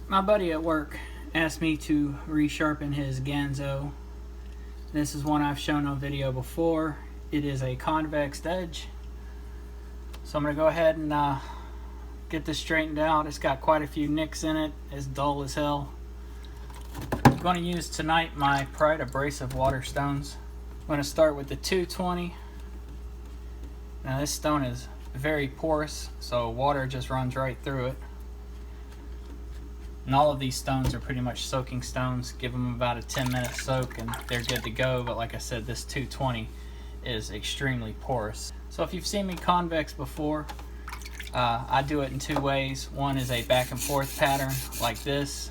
My buddy at work asked me to resharpen his Ganzo. This is one I've shown on video before. It is a convex edge. So I'm going to go ahead and get this straightened out. It's got quite a few nicks in it. It's dull as hell. I'm going to use tonight my Pride Abrasive water stones. I'm going to start with the 220. Now this stone is very porous, so water just runs right through it. And all of these stones are pretty much soaking stones. Give them about a 10-minute soak and they're good to go. But like I said, this 220 is extremely porous. So if you've seen me convex before, I do it in two ways. One is a back and forth pattern like this,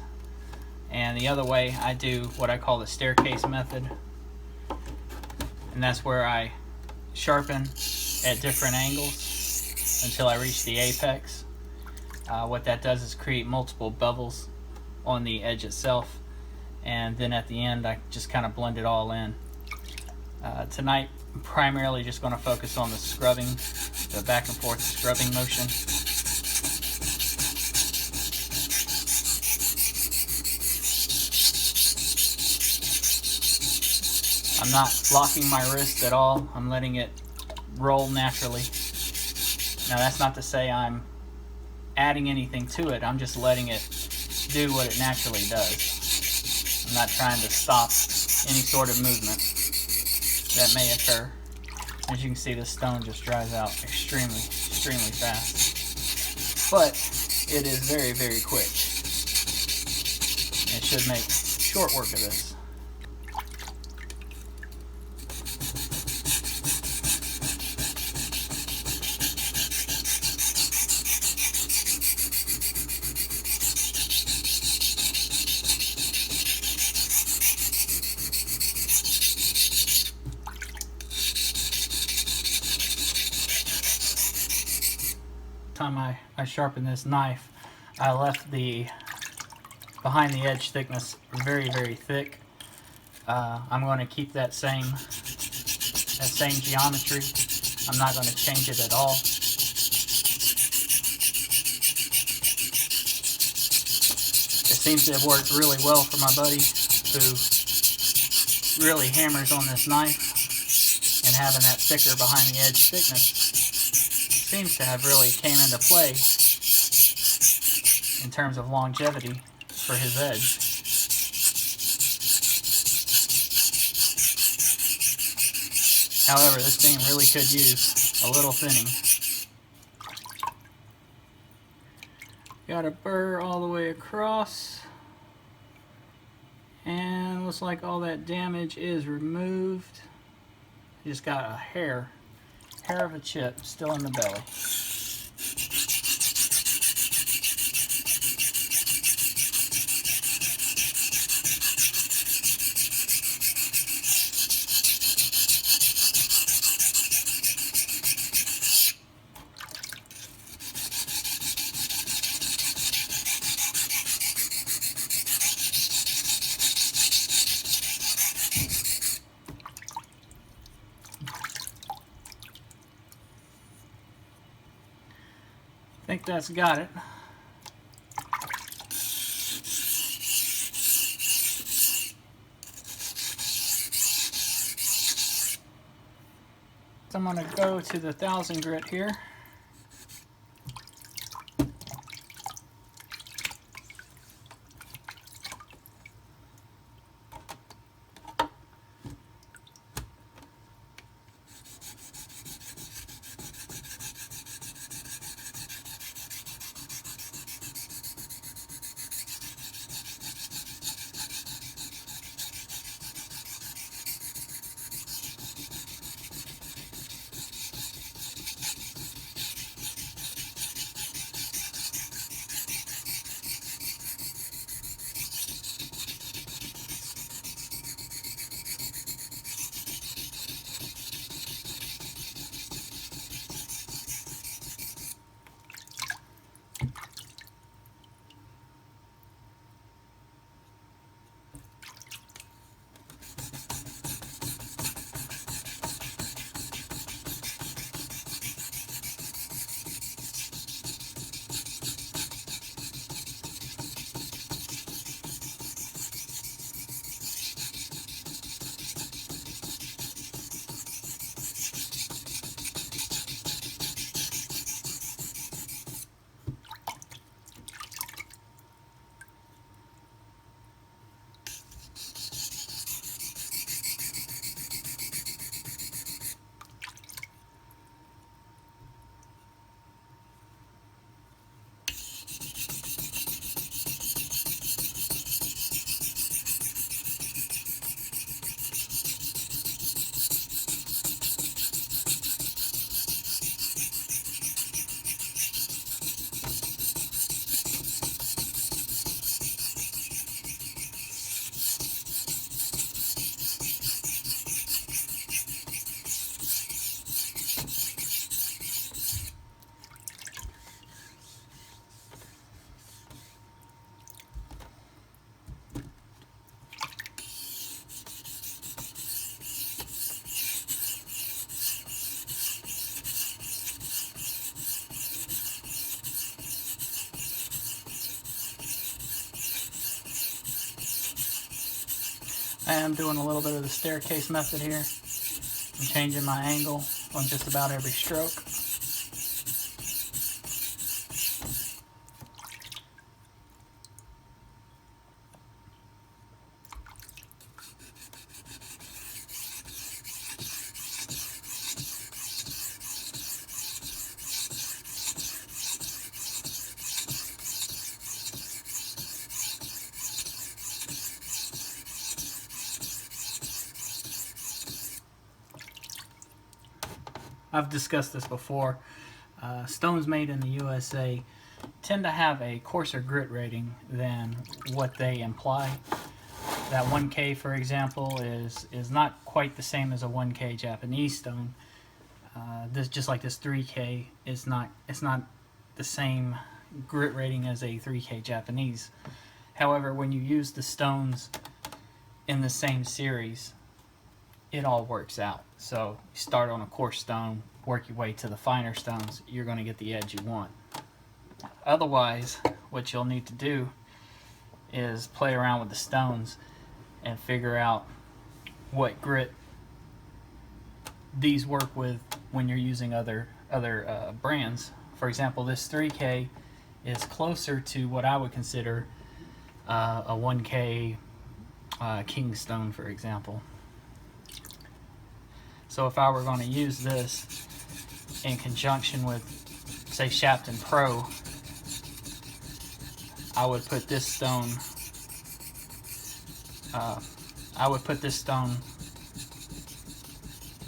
and the other way I do what I call the staircase method, and that's where I sharpen at different angles until I reach the apex. What that does is create multiple bevels on the edge itself, and then at the end I just kind of blend it all in. Tonight I'm primarily just going to focus on the scrubbing, the back and forth scrubbing motion. I'm not locking my wrist at all. I'm letting it roll naturally. Now that's not to say I'm adding anything to it. I'm just letting it do what it naturally does. I'm not trying to stop any sort of movement that may occur. As you can see, this stone just dries out extremely fast. But it is very, very quick. It should make short work of this. Time I sharpened this knife, I left the behind the edge thickness very, very thick. I'm going to keep that same geometry. I'm not going to change it at all. It seems to have worked really well for my buddy who really hammers on this knife, and having that thicker behind the edge thickness seems to have really came into play in terms of longevity for his edge. However, this thing really could use a little thinning. Got a burr all the way across, and looks like all that damage is removed. Just got a hair of a chip still in the belly. I think that's got it. So I'm going to go to the 1000 grit here. I am doing a little bit of the staircase method here. I'm changing my angle on just about every stroke. I've discussed this before. Stones made in the USA tend to have a coarser grit rating than what they imply. That 1K, for example, is not quite the same as a 1K Japanese stone. This, just like this 3K, it's not the same grit rating as a 3K Japanese. However, when you use the stones in the same series, it all works out. So you start on a coarse stone, work your way to the finer stones, you're going to get the edge you want. Otherwise, what you'll need to do is play around with the stones and figure out what grit these work with when you're using other brands. For example, this 3K is closer to what I would consider a 1K King stone, for example. So if I were going to use this in conjunction with, say, Sharpening Pro, I would put this stone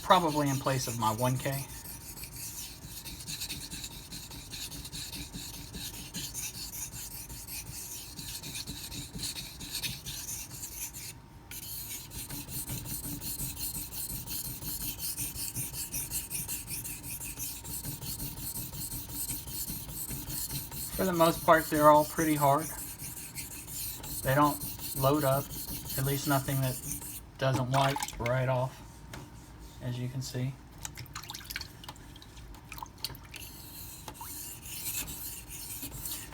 probably in place of my 1K. For the most part, they're all pretty hard. They don't load up, at least nothing that doesn't wipe right off, as you can see.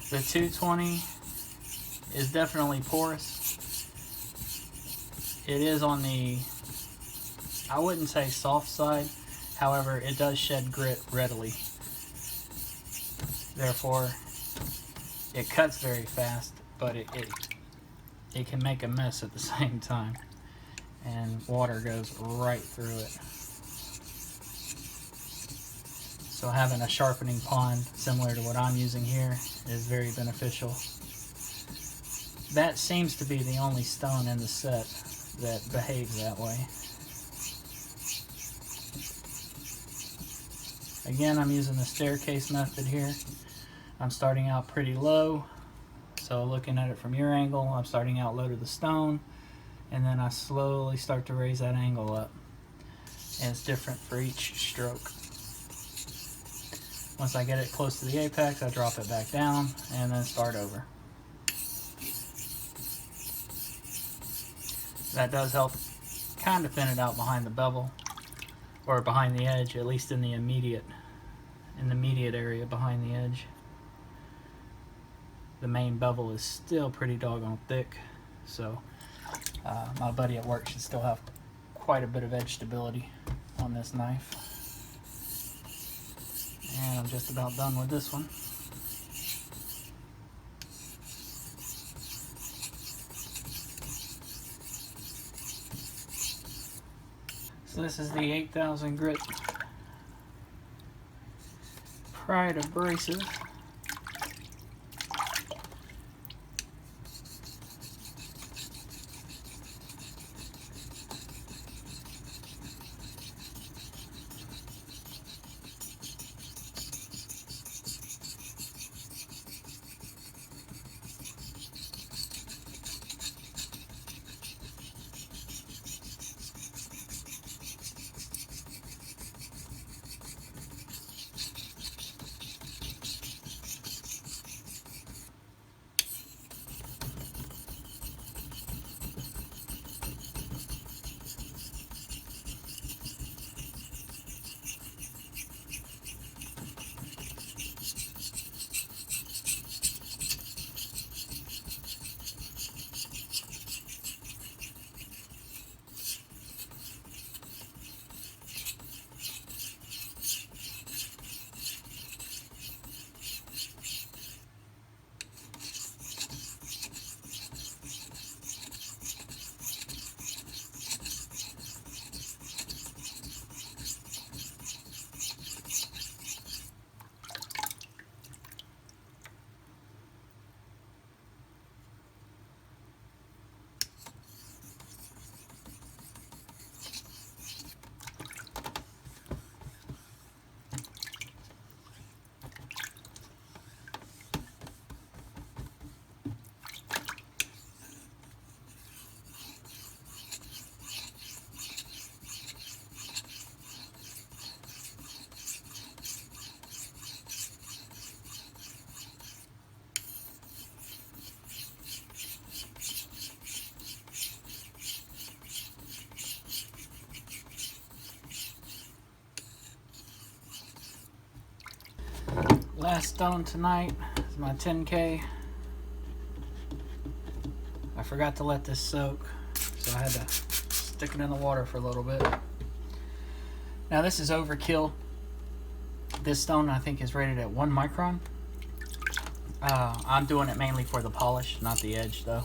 The 220 is definitely porous. It is on the, I wouldn't say soft side, however, it does shed grit readily. Therefore, it cuts very fast, but it can make a mess at the same time, and water goes right through it. So having a sharpening pond similar to what I'm using here is very beneficial. That seems to be the only stone in the set that behaves that way. Again, I'm using the staircase method here. I'm starting out pretty low, so looking at it from your angle, I'm starting out low to the stone, and then I slowly start to raise that angle up. And it's different for each stroke. Once I get it close to the apex, I drop it back down and then start over. That does help kind of thin it out behind the bevel, or behind the edge, at least in the immediate area behind the edge. The main bevel is still pretty doggone thick, so my buddy at work should still have quite a bit of edge stability on this knife. And I'm just about done with this one. So this is the 8000 grit Pride Abrasive. last stone tonight is my 10K. I forgot to let this soak, so I had to stick it in the water for a little bit. Now this is overkill. This stone I think is rated at 1 micron. I'm doing it mainly for the polish, not the edge though.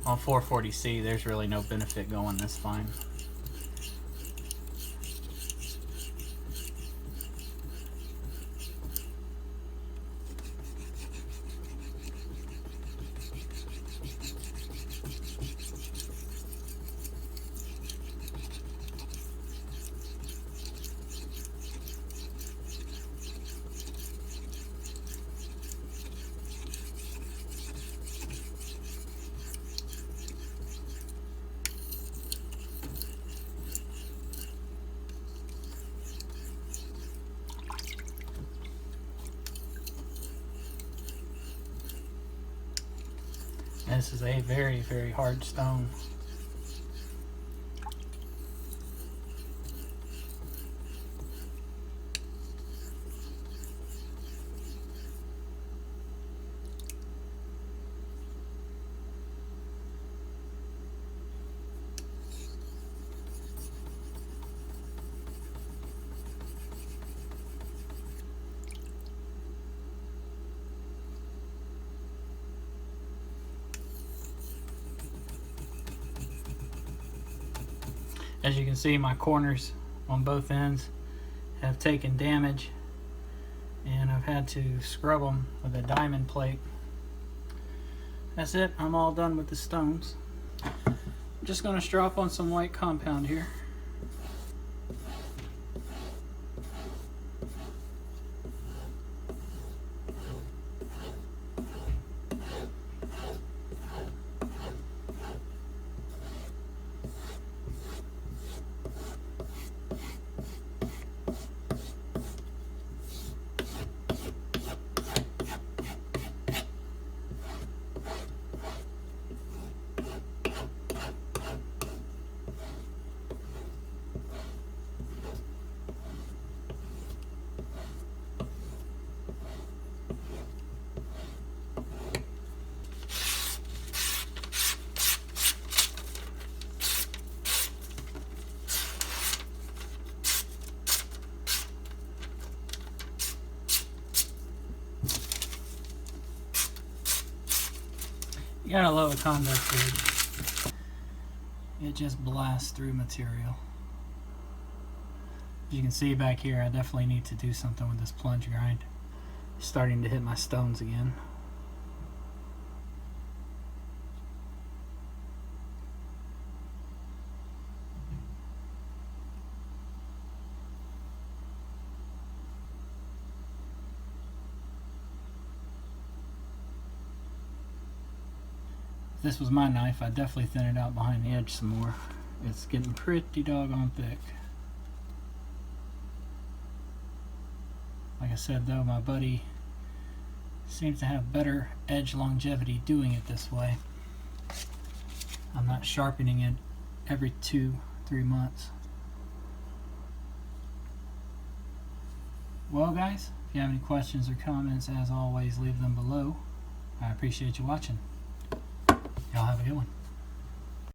On 440C, there's really no benefit going this fine. This is a very, very hard stone. As you can see, my corners on both ends have taken damage, and I've had to scrub them with a diamond plate. That's it. I'm all done with the stones. I'm just going to strop on some white compound here. You gotta love a convex gauge. It just blasts through material. As you can see back here, I definitely need to do something with this plunge grind. It's starting to hit my stones again. If this was my knife, I'd definitely thin it out behind the edge some more. It's getting pretty doggone thick. Like I said though, my buddy seems to have better edge longevity doing it this way. I'm not sharpening it every 2-3 months. Well guys, if you have any questions or comments, as always, leave them below. I appreciate you watching. Y'all have a good one.